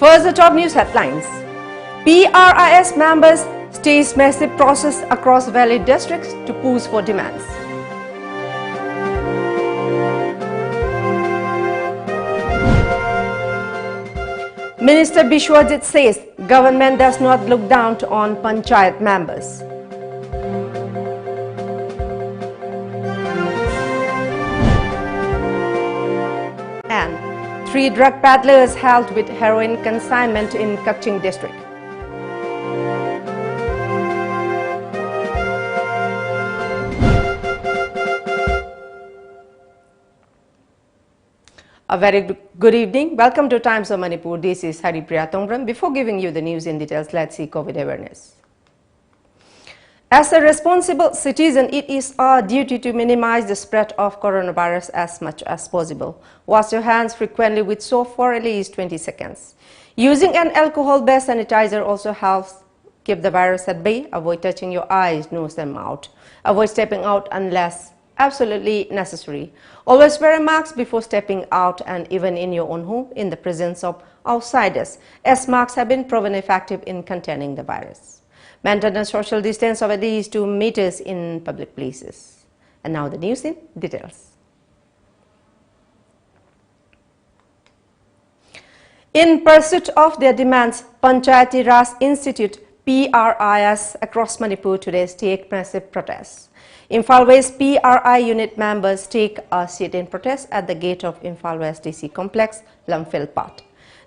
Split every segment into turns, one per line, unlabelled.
First, the top news headlines. PRIS members stage massive process across Valley districts to push for demands. Minister Bishwajit says government does not look down on panchayat members. And 3 drug peddlers held with heroin consignment in Kaching district. A very good evening. Welcome to Times of Manipur. This is HARIPRIYA. Before giving you the news in details, let's see COVID awareness. As a responsible citizen, it is our duty to minimize the spread of coronavirus as much as possible. Wash your hands frequently with soap for at least 20 seconds. Using an alcohol-based sanitizer also helps keep the virus at bay. Avoid touching your eyes, nose and mouth. Avoid stepping out unless absolutely necessary. Always wear a mask before stepping out and even in your own home in the presence of outsiders, as masks have been proven effective in containing the virus. Maintain a social distance of at least 2 meters in public places. And now the news in details. In pursuit of their demands, Panchayati Raj Institute PRIS across Manipur today take massive protests. Imphal West PRI unit members take a sit-in protest at the gate of Imphal West DC complex, Lamphilpat.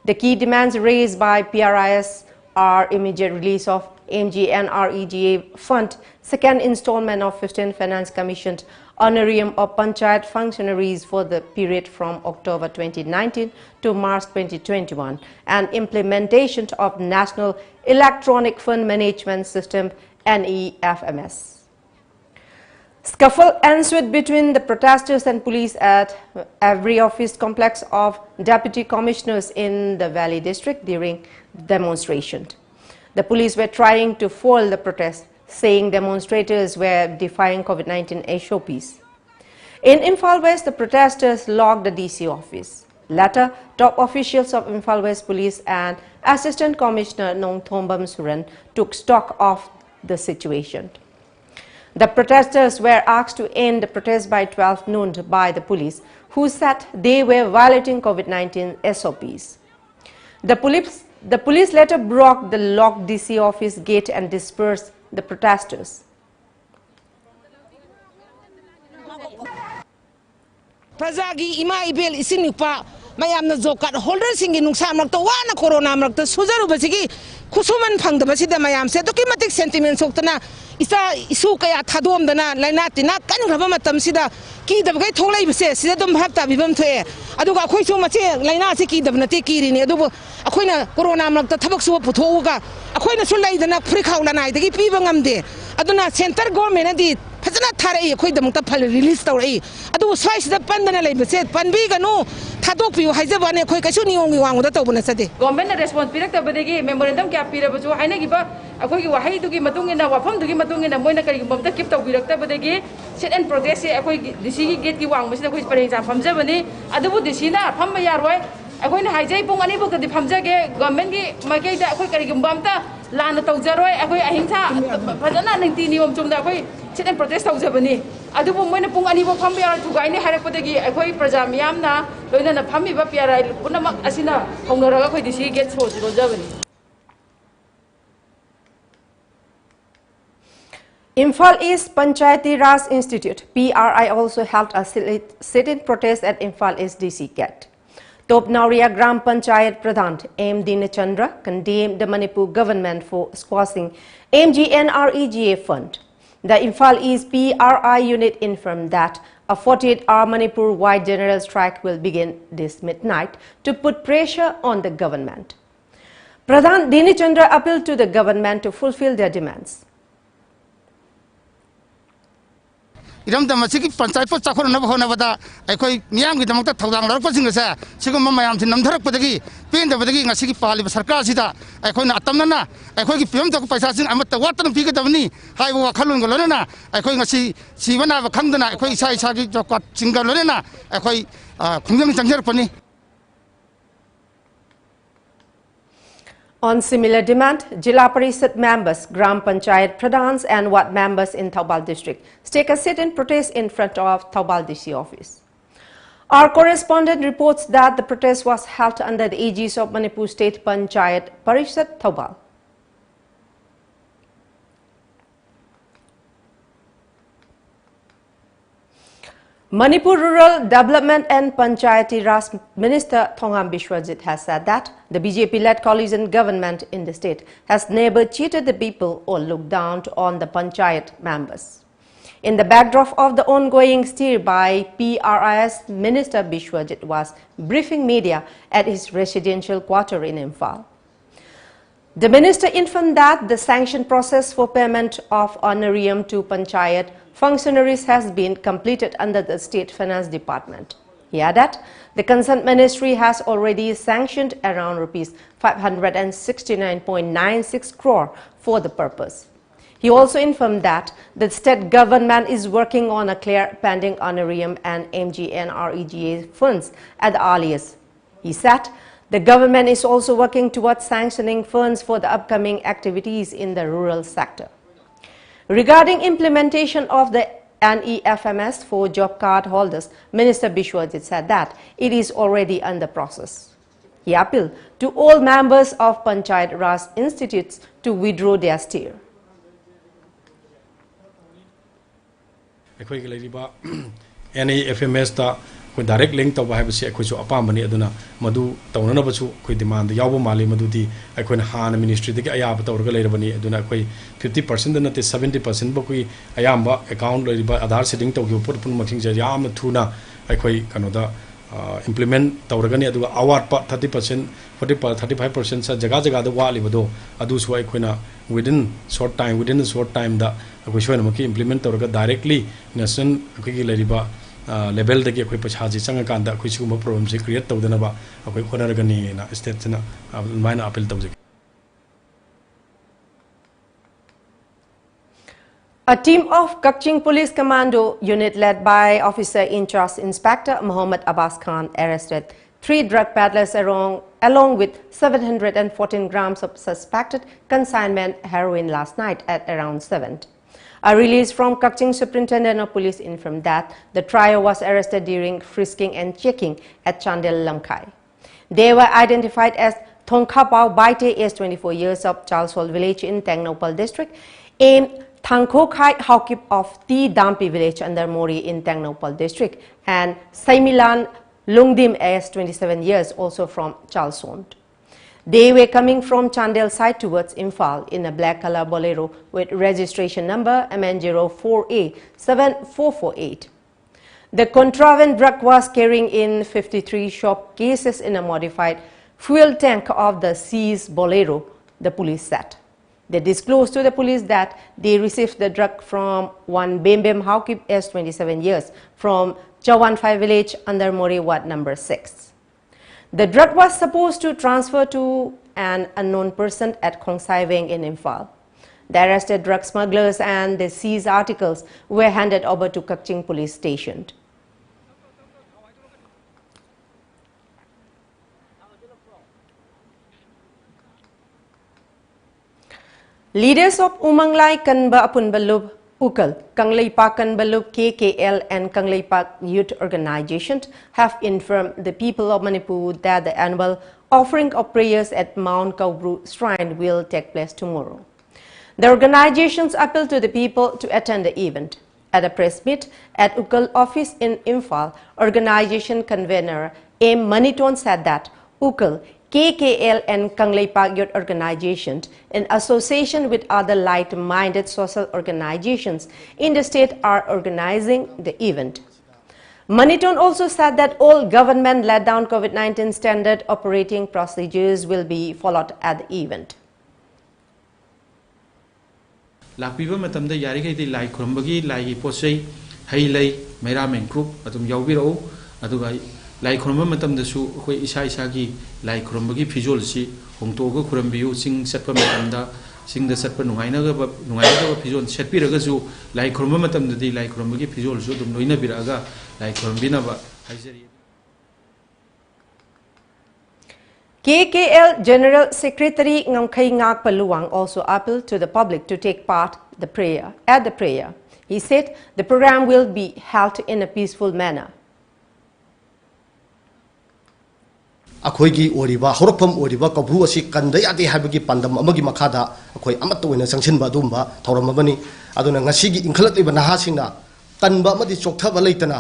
The key demands raised by PRIS are immediate release of MGNREGA fund, second installment of 15th Finance Commissioned honorarium of Panchayat functionaries for the period from October 2019 to March 2021, and implementation of National Electronic Fund Management System NEFMS. Scuffle ensued between the protesters and police at every office complex of deputy commissioners in the Valley district during the demonstration. The police were trying to foil the protest, saying demonstrators were defying COVID-19 SOPs. In Imphal West, the protesters locked the DC office. Later, top officials of Imphal West Police and Assistant Commissioner Nong Thombam Suran took stock of the situation. The protesters were asked to end the protest by 12 noon by the police, who said they were violating COVID-19 SOPs. The police later broke the locked DC office gate and dispersed the protesters.
Prajagi ima ibel isinupa mayamna zokat holder singi nungsa makta wana corona makta sujaru basigi kusuman phangdabasida mayam se dokimatic sentiment soktana isa isu kaya thadom dana laina tina kan graba matam sida ki dabgai tholai base sida dum bhapta bibam thoe aduga khoi su mache laina se ki dabna te ki rini adubu akhoina corona makta thabak su puthoga akhoina su laidana free khawlana idagi piba ngamde aduna center government adi fajana tharai khoi damta phal release tawrai adu swai sida pandana leibase panbi ganu thadok piu haijabane khoi kaisu niong wanguda tawbuna sade
government response pirak tabadegi memorandum kya pirabachu haina giba akhoi gi wahai dugi matungina wafam dugi matungina moina kari gumta kip taw pirak tabadegi sit and protest se akhoi dc gi gate gi wang masina khoi pareng jam phamjabani adubu dc na pham yaroi akhoi na haijai pung ani bok di phamjage government gi makai da akhoi kari gumta lana tawjaroi akhoi ahimsa fajana ningti niom chungda akhoi sit and protest tawjabani adubu moina pung ani bok pham yar thugai ni harakpadagi akhoi praja miyamna loina na phami ba piarai punamak asina hongnaraga akhoi dc gate so jabani.
Imphal East Panchayati Raj Institute PRI also held a sit-in protest at Imphal East DC gate. Top Nauria Gram Panchayat Pradhan M. Dinachandra condemned the Manipur government for squashing MGNREGA fund. The Imphal East PRI unit informed that a 48-hour Manipur-wide general strike will begin this midnight to put pressure on the government. Pradhan Dinachandra appealed to the government to fulfill their demands.
Iram da masiki panchayat po chakor na bahona bada ekoi niyam gi damak ta thodang lar pa singa sa sigum mayam thin namtharak padagi pen da badagi ngasiki pali sarkar sida ekoi na atamna na ekoi gi pem ta paisa sin amat watan pi ga dabni hai wa khalun go lona ekoi ngasi sibana ba khangdana ekoi isa isa gi jokat singa lona ekoi khungjang changjar pani.
On similar demand, Jila Parishad members, Gram Panchayat Pradhans and Ward members in Thoubal district take a sit-in protest in front of Thoubal DC office. Our correspondent reports that the protest was held under the aegis of Manipur State Panchayat Parishad Thoubal. Manipur Rural Development and Panchayati Raj Minister Thongam Biswajit has said that the BJP-led coalition government in the state has never cheated the people or looked down on the Panchayat members. In the backdrop of the ongoing stir by PRIS, Minister Biswajit was briefing media at his residential quarter in Imphal. The minister informed that the sanction process for payment of honorarium to Panchayat functionaries has been completed under the State Finance Department. He added the concerned ministry has already sanctioned around rupees 569.96 crore for the purpose. He also informed that the state government is working on a clear pending honorarium and MGNREGA funds at the earliest. He said the government is also working towards sanctioning funds for the upcoming activities in the rural sector. Regarding implementation of the NEFMS for job card holders, Minister Biswajit said that it is already under process. He appealed to all members of Panchayat Raj institutes to withdraw their stir.
NEFMS direct link to have a question upon money aduna madu taunanabasu demand the yabu mali madudi I can han ministry the ayab torgalabani aduna 50% and 70% bokui ayamba account adhar setting to you put making yam tuna I kanoda implement tauragani adu award 30% 35% sa jaga jaga the wali bado adu so I within short time the implement directly national level the koi pachaji changa kanda koi chuma problem se create tawdana ba akoi honaragani na state na maina appeal tawje.
A team of Kakching Police Commando unit led by Officer in Charge Inspector Muhammad Abbas Khan arrested 3 drug peddlers along with 714 grams of suspected consignment heroin last night at around 7. A release from Kakching Superintendent of Police informed that the trio was arrested during frisking and checking at Chandel Lamkai. They were identified as Thongkhapao Baite, aged 24 years, of Chalsol village in Tengnopal district, and Thangkhokhai Haukip of T Dampi village under Mori in Tengnopal district, and Saimilan Lungdim, aged 27 years, also from Chalsont. They were coming from Chandel side towards Imphal in a black color bolero with registration number MN04A7448. The contraband drug was carrying in 53 shop cases in a modified fuel tank of the seized bolero, the police said. They disclosed to the police that they received the drug from one Bembem Haukip, aged 27 years, from Chawanphai village under Mori Ward number 6. The drug was supposed to transfer to an unknown person at Khongsai Veng in Imphal. The arrested drug smugglers and the seized articles were handed over to Kakching Police Station. Leaders of Umanglai Kanba Apunbalub Ukal, Kangleipak Kanbalub KKL and Kangleipak Youth Organization have informed the people of Manipur that the annual offering of prayers at Mount Kaubru Shrine will take place tomorrow. The organizations appeal to the people to attend the event. At a press meet at Ukal office in Imphal, organization convener M. Maniton said that Ukal, KKL and Kangleipak Youth Organization, in association with other like-minded social organizations in the state, are organizing the event. Maniton also said that all government laid down COVID-19 standard operating procedures will be followed at the event.
Lakpiba matamda yarigaydi lai khurambagi lai posei hailai mairamen group atum yaubiro aduga lai khuramba matamda su khoi isa gi lai khurambagi fizol si hongtoga khurambiu sing setpa matamda singda setpa nungaina ga fizol setpiraga su lai khuramba matamda di lai khurambagi fizol su dum loina biraga lai khurambina ba haijari.
KKL General Secretary Ngamkai Ngak Paluang also appealed to the public to take part at the prayer. He said the program will be held in a peaceful manner.
अखोई ओरिबा हौरफम ओरिबा कब्रू असि कंद यादे हाबगी पंदम अमगी मखादा अखोई अमत ओइना संगसिनबा दुमबा थौरमबनी अदुना ngasiगी इंखलतलिबा नहासिंगना तनबा अमदि चोकथबा लेतना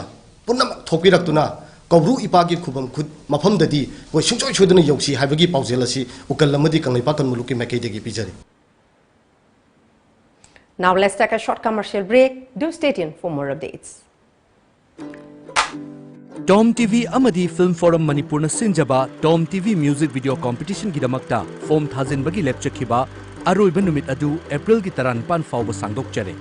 पुनम थोपिरक्तुना कब्रू इपागी खुबम खुद मफमददी कोई सुंचोय सुदना यौसी हाबगी पाउजेल असि उकल अमदि कंगलेपा कनमुलुकी मैकेदेगी पिजरी.
Now let's take a short commercial break. Do stay tuned for more updates.
TOMTV Amadi Film Forum Manipur na Sinjaba TOMTV Music Video Competition Gidamakta Form Thazin Bagi Lecture Kiba Aroiba Numit Adu April Gitaran Pan Fauba Sangdok Chere.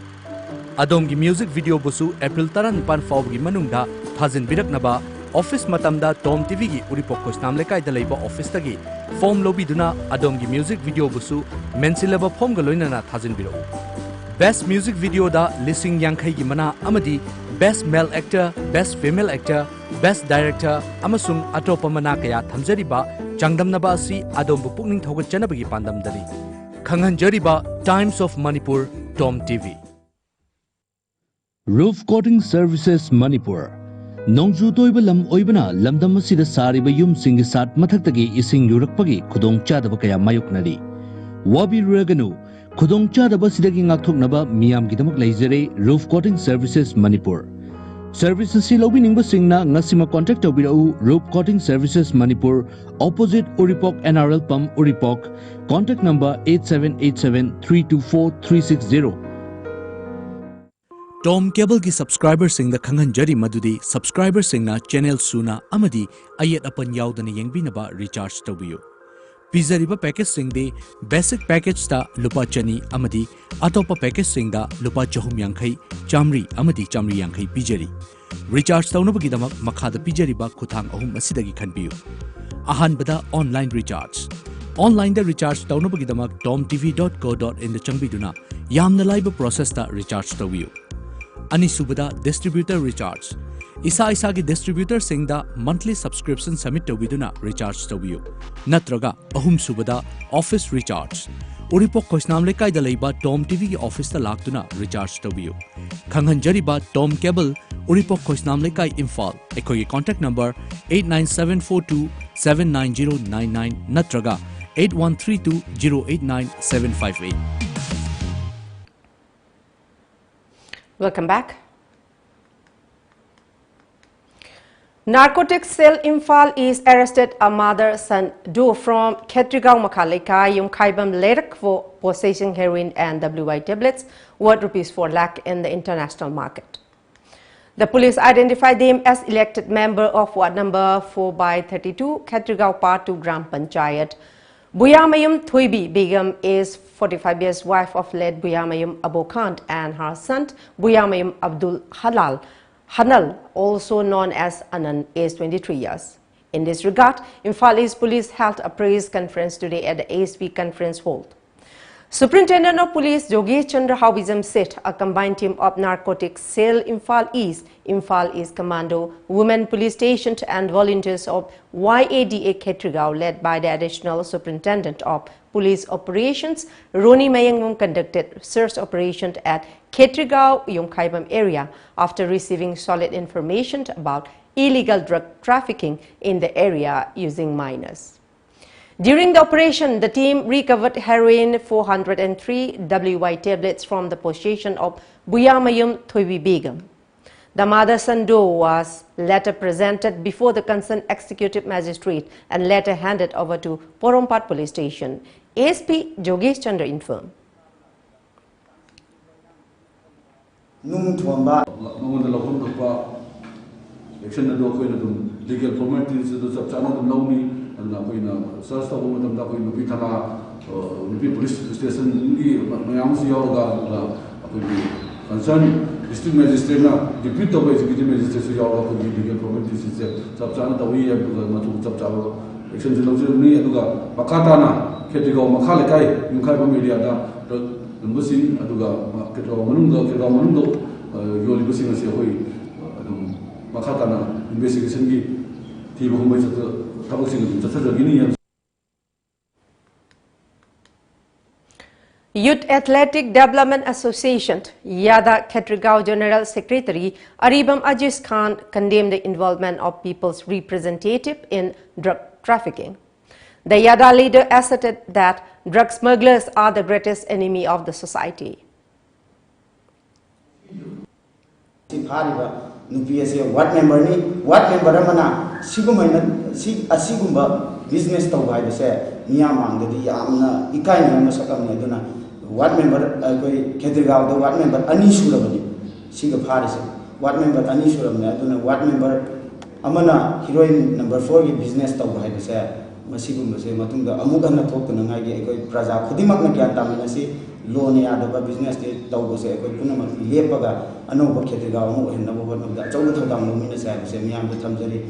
Adom gi music video busu April Taran Pan Fauba gi Manungda Thazin Birak Naba Office Matamda TOMTV gi Uripokos Namlekai Dalaiba Office Tagi Form Lobby Duna Adom gi music video busu Mensilaba Form Galoina na Thazin Biro. Best Music Video da Lising Yankai gi Mana Amadi Best Male Actor, Best Female Actor, Best Director, Amasung Atopa Mana Kaya Thamjariba, Changdam Naba Asi Adom Pukning Thoga Chanabagi Pandam Dali. Khangan Jariba, Times of Manipur, TOMTV.
Roof Coating Services Manipur. Nongju Toiba Lam Oibana, Lamdamasida Sariba Yum Singi Sat Matakagi Ising Yurakpagi, Kudong Chadabakaya Mayuknadi. Wabi Raganu. Kudong Chadaba Sidagi Ngaktok Naba Miam Gidamak Laizere Roof Coating Services Manipur. Services Silobi Ningba Singna Ngasima Contact Obirau Roof Coating Services Manipur opposite Uripok NRL Pump Uripok. Contact number 8787-324-360.
Tom Cable ki subscriber sing the Khangan Jari Madudi subscriber singna channel Suna Amadi Ayat Apan Yaudana Yangbinaba recharge Tobio. Pizariba package sing de basic package ta lupa chani amadi atopa package sing da lupa chahum yankai chamri amadi chamri yankai pijari recharge taunabagi damak makhada pijariba khuthang ahum asidagi khanbiyu ahan bada online da recharge taunabagi damak tomtv.co.in da changbiduna yamna laiba process ta recharge tawiyu ani subada distributor recharge Isa ki distributor singda monthly subscription submit tawiduna recharge tawiyu natraga ahum subada office recharge Uripok Kosnamle kai da leiba TOMTV ki office ta laktuna recharge tawiyu Khangan Jariba Tom Cable Uripok Kosnamle kai Imphal ekoi contact number 89742790999 natraga 8132089758.
Welcome back. Narcotics cell Imphal East arrested a mother-son duo from Khetrigao Makhalika Yung Khaibam Lerak for possessing heroin and WI tablets worth ₹4 lakh in the international market. The police identified them as elected member of Ward number 4/32 Khetrigao Part 2 Gram Panchayat. Buyamayum Thuibi Begum is 45 years wife of late Buyamayum Abu Khan and her son Buyamayum Abdul Hanal, also known as Anan, is 23 years. In this regard, Imphal East Police held a press conference today at the ASP conference hall. Superintendent of Police Yogesh Chandra Hawizam said a combined team of narcotics cell Imphal East Commando, Women Police Station and volunteers of YADA Khetrigao led by the Additional Superintendent of Police Operations Roni Mayangmum conducted search operation at Khetrigao Yongkhaibam area after receiving solid information about illegal drug trafficking in the area using minors. During the operation, the team recovered heroin 403 WI tablets from the possession of Buyamayum Thuibi Begum. The mother-son duo was later presented before the concerned executive magistrate and later handed over to Porompat Police Station. ASP Yogesh Chandra informed.
Legal formalities and search police station concern district magistrate deputy executive magistrate legal formalities action Pakatana Khetrigao Makhalekai Yungkhaibam area Numbasing Yolibusing Makatana investigation
Youth Athletic Development Association, Yada Khetrigao General Secretary Aribam Aziz Khan condemned the involvement of people's representative in drug trafficking. The Yada leader asserted that drug smugglers are the greatest enemy of the society.
What member amana sigumba business tawai bese miyamang dedi yamna ikai na sakam ne duna what member koi Khetrigao do what member ani surabani siga pharise what member ani surabani duna what member amana heroine number 4 gi business tawai bese masigumba se matungda amugana thokna ngai gi koi praja khudimak na gyan tamina si loan yadaba business de tawbose koi punamak lepaga anoba Khetrigao mu henna bo da chawlu thadam no mina sa se miyam da thamjari.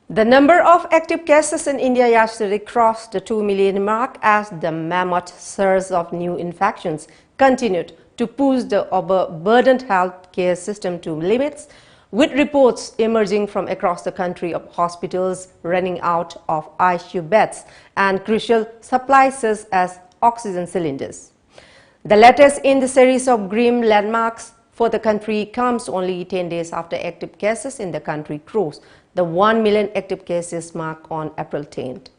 The number of active cases in India yesterday crossed the 2 million mark as the mammoth surge of new infections continued to push the overburdened healthcare system to limits, with reports emerging from across the country of hospitals running out of ICU beds and crucial supplies such as oxygen cylinders. The latest in the series of grim landmarks for the country comes only 10 days after active cases in the country crossed the 1 million active cases mark on April 10th.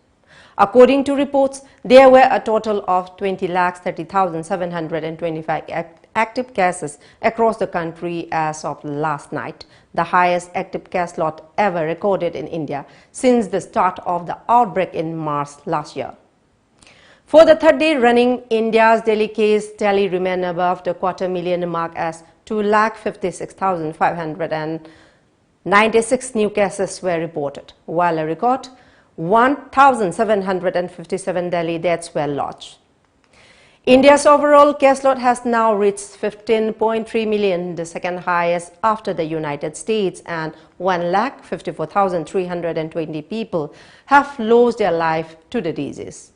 According to reports, there were a total of 20,30,725 active cases across the country as of last night, the highest active case lot ever recorded in India since the start of the outbreak in March last year. For the third day running, India's daily case tally remained above the 250,000 mark as 256,596 new cases were reported, while a record 1,757 daily deaths were lodged. India's overall case load has now reached 15.3 million, the second highest after the United States, and 1,54,320 people have lost their life to the disease.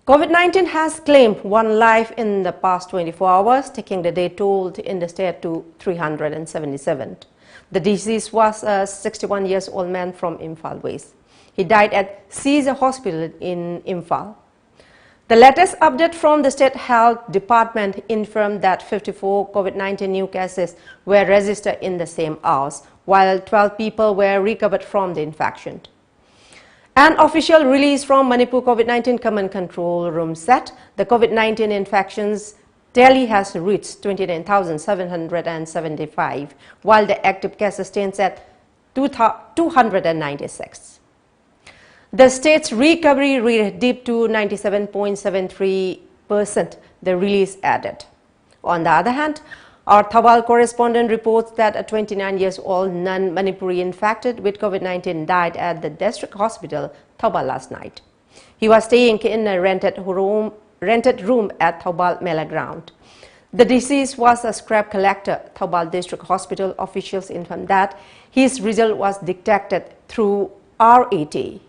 COVID-19 has claimed one life in the past 24 hours, taking the day toll in the state to 377. The deceased was a 61-year-old man from Imphal West. He died at Caesar Hospital in Imphal. The latest update from the State Health Department informed that 54 COVID-19 new cases were registered in the same hours, while 12 people were recovered from the infection. An official release from Manipur COVID-19 Command Control Room said the COVID-19 infections tally has reached 29,775, while the active cases stands at 296. The state's recovery rate dipped to 97.73%, the release added. On the other hand, our Thawal correspondent reports that a 29-year-old non-Manipuri infected with COVID-19 died at the district hospital, Thawal, last night. He was staying in a rented room at Thawal Mela ground. The deceased was a scrap collector. Thawal District Hospital officials informed that his result was detected through RAT.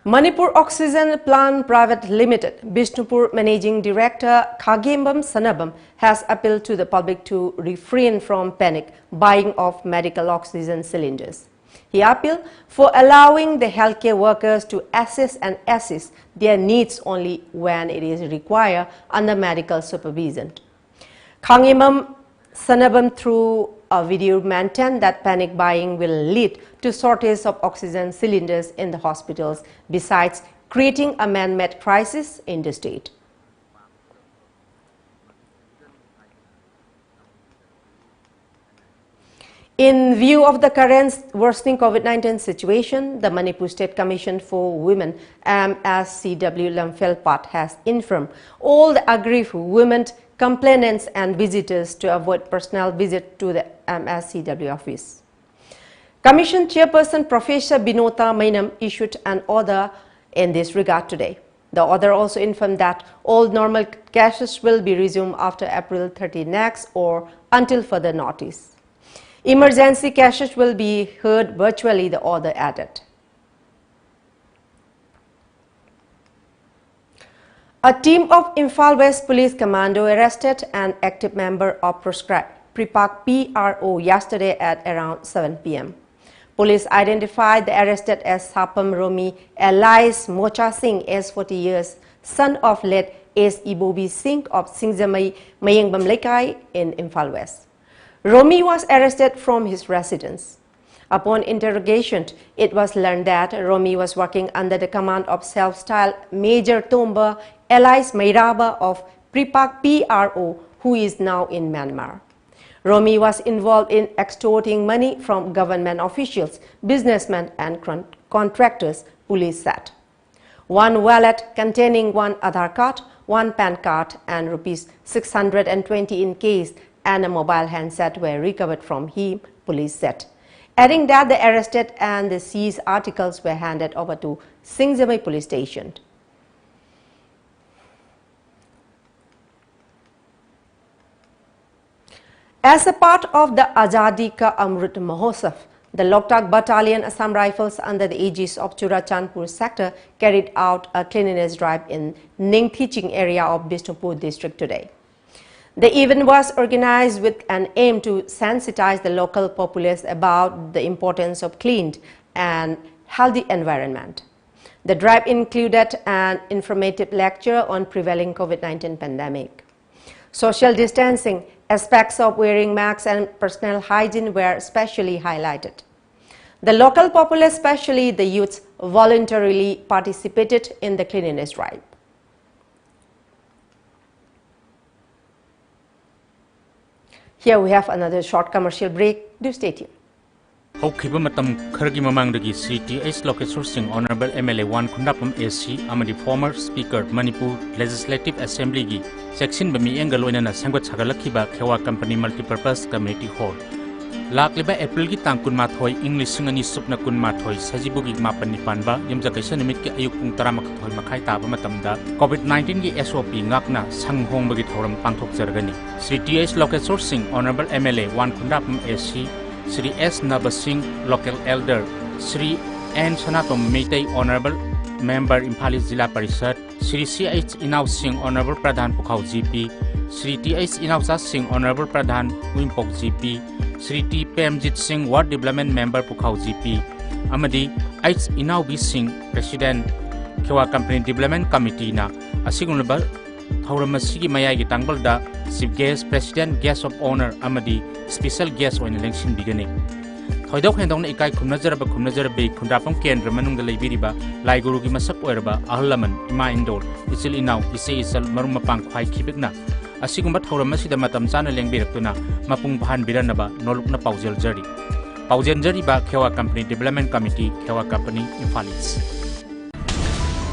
Manipur Oxygen Plant Private Limited, Bishnupur Managing Director Khagembam Sanabam has appealed to the public to refrain from panic buying of medical oxygen cylinders. He appealed for allowing the healthcare workers to assess and assist their needs only when it is required under medical supervision. Khagembam Sanabam, through a video, maintained that panic buying will lead to shortage of oxygen cylinders in the hospitals, besides creating a man-made crisis in the state. In view of the current worsening COVID-19 situation, the Manipur State Commission for Women, MSCW Lamfelpat, has informed all the aggrieved women, complainants and visitors to avoid personal visit to the MSCW office. Commission Chairperson Professor Binota Mainam issued an order in this regard today. The order also informed that all normal cases will be resumed after April 30 next or until further notice. Emergency cases will be heard virtually, the order added. A team of Imphal West Police Commando arrested an active member of proscribed Pripak PRO yesterday at around 7 p.m. Police identified the arrested as Sapam Romi alias Mocha Singh, age 40 years, son of late S. Ibobi Singh of Singzamai, Mayengbam Lekai in Imphal West. Romi was arrested from his residence. Upon interrogation, it was learned that Romi was working under the command of self-styled Major Tomba alias Mairaba of Pripak PRO, who is now in Myanmar. Romi was involved in extorting money from government officials, businessmen and contractors, police said. One wallet containing one Aadhaar card, one PAN card and rupees 620 in cash and a mobile handset were recovered from him, police said, adding that the arrested and the seized articles were handed over to Singzamai police station. As a part of the Azadi Ka Amrit Mahotsav, the Loktak Battalion Assam Rifles under the aegis of Churachandpur sector carried out a cleanliness drive in Ningthiching area of Bishnupur district today. The event was organized with an aim to sensitize the local populace about the importance of clean and healthy environment. The drive included an informative lecture on prevailing COVID-19 pandemic. Social distancing, aspects of wearing masks and personal hygiene were especially highlighted. The local populace, especially the youths, voluntarily participated in the cleanliness drive. Here we have another short commercial break. Do stay tuned.
Hokhiba matam khargi mamangdagi CTH Location Singh Honorable MLA 1 Khundapam AC amadi former Speaker Manipur Legislative Assembly gi section bami engal oinana sangbat sagalakhiba Khewa Company Multipurpose Community Hall lakliba April gi tang kun mathoi English singani supna kun mathoi sajibu gi mapan nipanba yamjakaisa nimit ki ayuk pung 13 makhai taba matamda COVID-19 gi SOP ngakna sanghong bagi thoram pangthok jargani CTH Location Singh Honorable MLA 1 Khundapam AC Sri S. Naba Singh, Local Elder, Sri N. Sanatom Meitei, Honorable Member Imphal Zilla Parishad, Sri C.H. Inaw Singh, Honorable Pradhan Pukhao GP, Sri T.H. Inawsa Singh, Honorable Pradhan Wimpok GP, Sri T. Pemjit Singh, Ward Development Member Pukhao GP, Amadi H. Inaw B. Singh, President Khewa Company Development Committee na Asigunabal Thauramasi Mayagi Tangbalda, Chief Guest, President, Guest of Honor, Amadi Special Guest on Election beginning. Thoidok Hendong Ikai Kumnazaraba Kumnazarabe Kundapam Kendra Manunga Libiriba, Laiguru Gimasak Werba, Ahlaman, Ima Indor, Isil Inaw, Ise Isal Marumapang Kwai Kibigna, Asigumbat Horamasi the Matamzana Lengbirtuna, Mapung Bahan Biranaba, Nolukna Paujel Jari. Paujen Jariba, Khewa Company Development Committee, Khewa Company, Imphalis.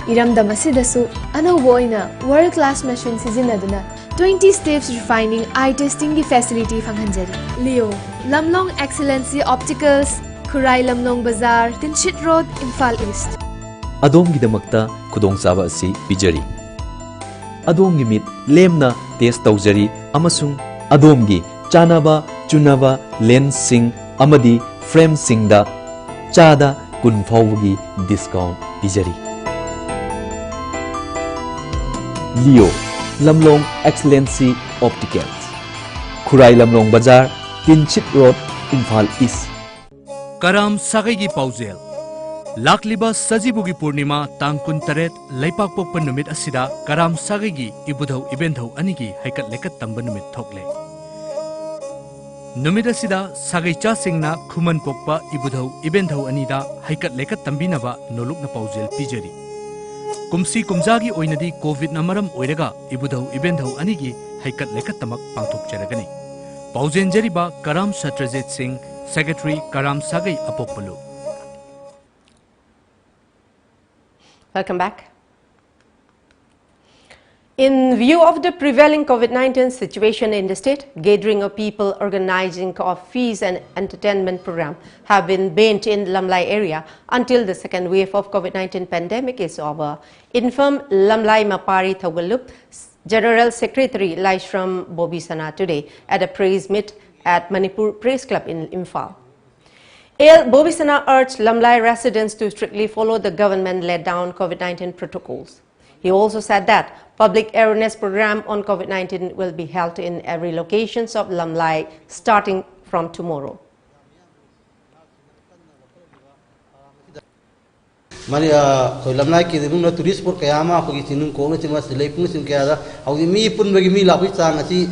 Iramdam asidasu anauba oina world class machine sizinaduna 20 steps refining eye testing ki facility fanghanjari. Leo Lamlong Excellency Opticals, Khurai Lamlong Bazaar, Tinchit Road, Imphal East.
Adomgidamakta khudongchaba asi pijari. Adomgi mit lemna test tawjari amasung adomgi chanaba chunaba lens sing amadi frame singda chada kun fawgi discount pijari. Leo Lamlong Excellency Opticals, Khurai Lamlong Bazaar, Tinchit Road, Imphal East.
Karam Sagai gi Pauzel Lakliba Sajibugi Purnima Tangkun Taret Laipak Pokpan Numit Asida Karam Sagai gi Ibudhau Ibendhau Anigi Haikat Lekat Tamba Numit Thokle Numit Asida Sagai Cha Singna Khuman Pokpa Ibudhau Ibendhau Anida Haikat Lekat Tambinaba Nolukna Pauzel Pijari Kumsi Kumzagi Oinadi COVID Namaram Oiraga Ibudhau Ibendhau Anigi Haikat Lekat Tamak Pangthok Jaragani Pauzen Jariba Karam Satrajit Singh Secretary Karam Sagai Apokpalu.
Welcome back. In view of the prevailing COVID-19 situation in the state, gathering of people, organizing of feast and entertainment program have been banned in Lamlai area until the second wave of COVID-19 pandemic is over, informed Lamlai Mapari Thogalup General Secretary Laishram Bobisana today at a press meet at Manipur Press Club in Imphal. AL Bobisana urged Lamlai residents to strictly follow the government laid down COVID-19 protocols. He also said that public awareness program on COVID-19 will be held in every locations of Lamlai starting from tomorrow.
Maria Lamlai ki the tourist sport kayama pagi sinung ko na chima silai pung sin kaya da hawi mi pun bagi mi lapi chang asi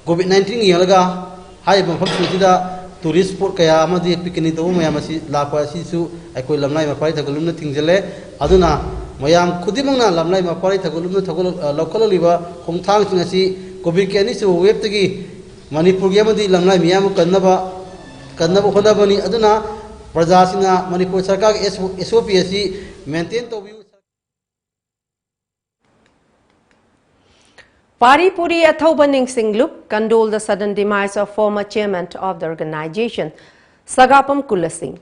COVID-19 yalaga hai bang phap sida tourist sport kayama di pikini to mayam asi lapa si su ai koi Lamlai ma pai thagalum na tingjale aduna mayam khudimang na Lamlai ma pai thagalum na thagol lokal liba khongthang sing asi covid ke ani su web tagi Manipur ge madi Lamlai miyam kannaba khona bani aduna Prajasinga Manipur Sarkar SOPSC maintain to view.
Haripriya Thaubaning Singhlup condoled the sudden demise of former chairman of the organization, Sagapam Kulasing.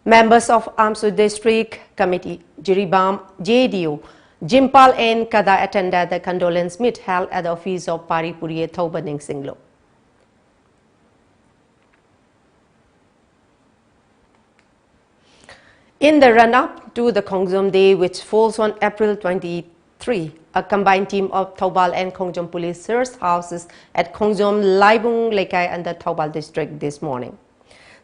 Members of Amsu District Committee, Jiribam, JDO, Jimpal and Kada attended the condolence meet held at the office of Haripriya Thaubaning Singhlup. In the run-up to the Khongjom Day, which falls on April 23, a combined team of Thoubal and Khongjom police searched houses at Khongjom, Laibung, Lekai and the Thoubal district this morning.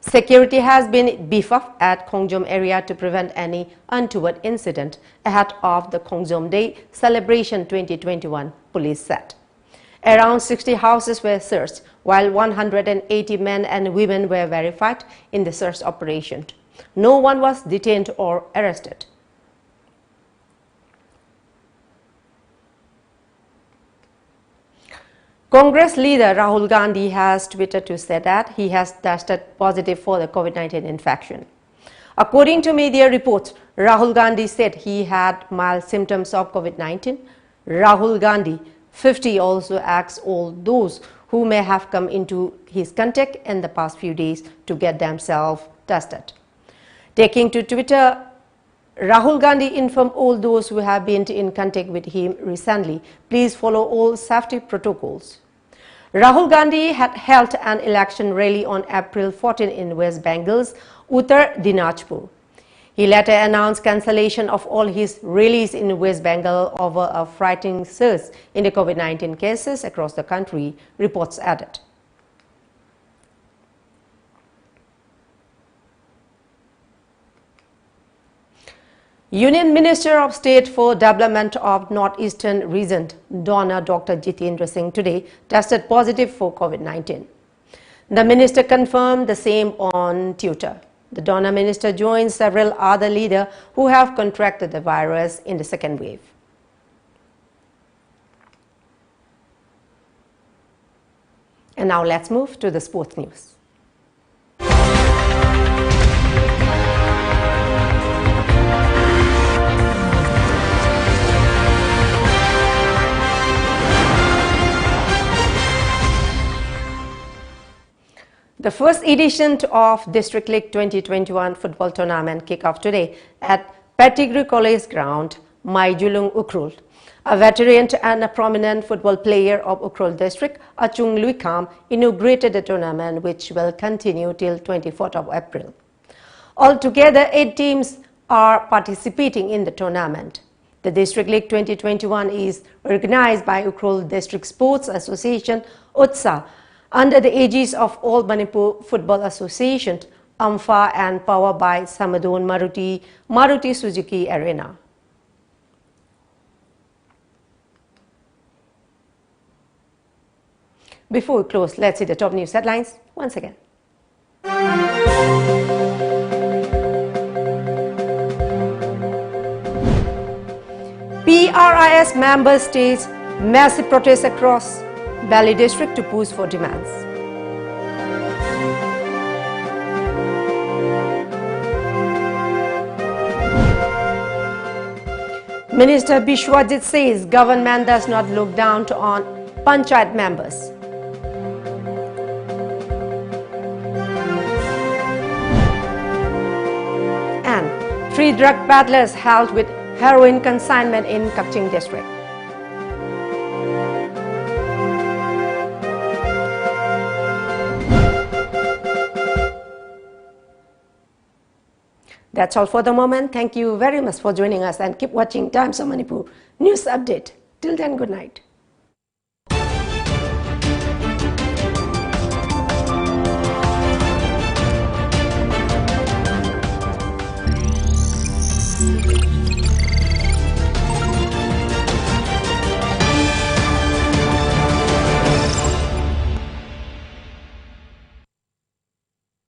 Security has been beefed up at Khongjom area to prevent any untoward incident ahead of the Khongjom Day celebration 2021, police said. Around 60 houses were searched, while 180 men and women were verified in the search operation. No one was detained or arrested. Congress leader Rahul Gandhi has tweeted to say that he has tested positive for the COVID-19 infection. According to media reports, Rahul Gandhi said he had mild symptoms of COVID-19. Rahul Gandhi, 50, also asks all those who may have come into his contact in the past few days to get themselves tested. Taking to Twitter, Rahul Gandhi informed all those who have been in contact with him recently, please follow all safety protocols. Rahul Gandhi had held an election rally on April 14 in West Bengal's Uttar Dinajpur. He later announced cancellation of all his rallies in West Bengal over a frightening surge in the COVID-19 cases across the country, reports added. Union Minister of State for Development of Northeastern Region, Dr. Jitendra Singh, today tested positive for COVID-19. The minister confirmed the same on Twitter. The Donna minister joined several other leaders who have contracted the virus in the second wave. And now let's move to the sports news. The first edition of District League 2021 football tournament kicked off today at Pettigrew College Ground, Maijulung, Ukhrul. A veteran and a prominent football player of Ukhrul District, Achung Luikam, inaugurated the tournament, which will continue till 24th of April. Altogether, 8 teams are participating in the tournament. The District League 2021 is organized by Ukhrul District Sports Association, UTSA, under the aegis of All Manipur Football Association, AMFA, and powered by Samadon Maruti Suzuki Arena. Before we close, let's see the top news headlines once again. PRIS members stage massive protests across Valley District to push for demands. Minister Bishwajit says government does not look down on panchayat members. And 3 drug peddlers held with heroin consignment in Kapching district. That's all for the moment. Thank you very much for joining us and keep watching Times of Manipur. news update. Till then, good night.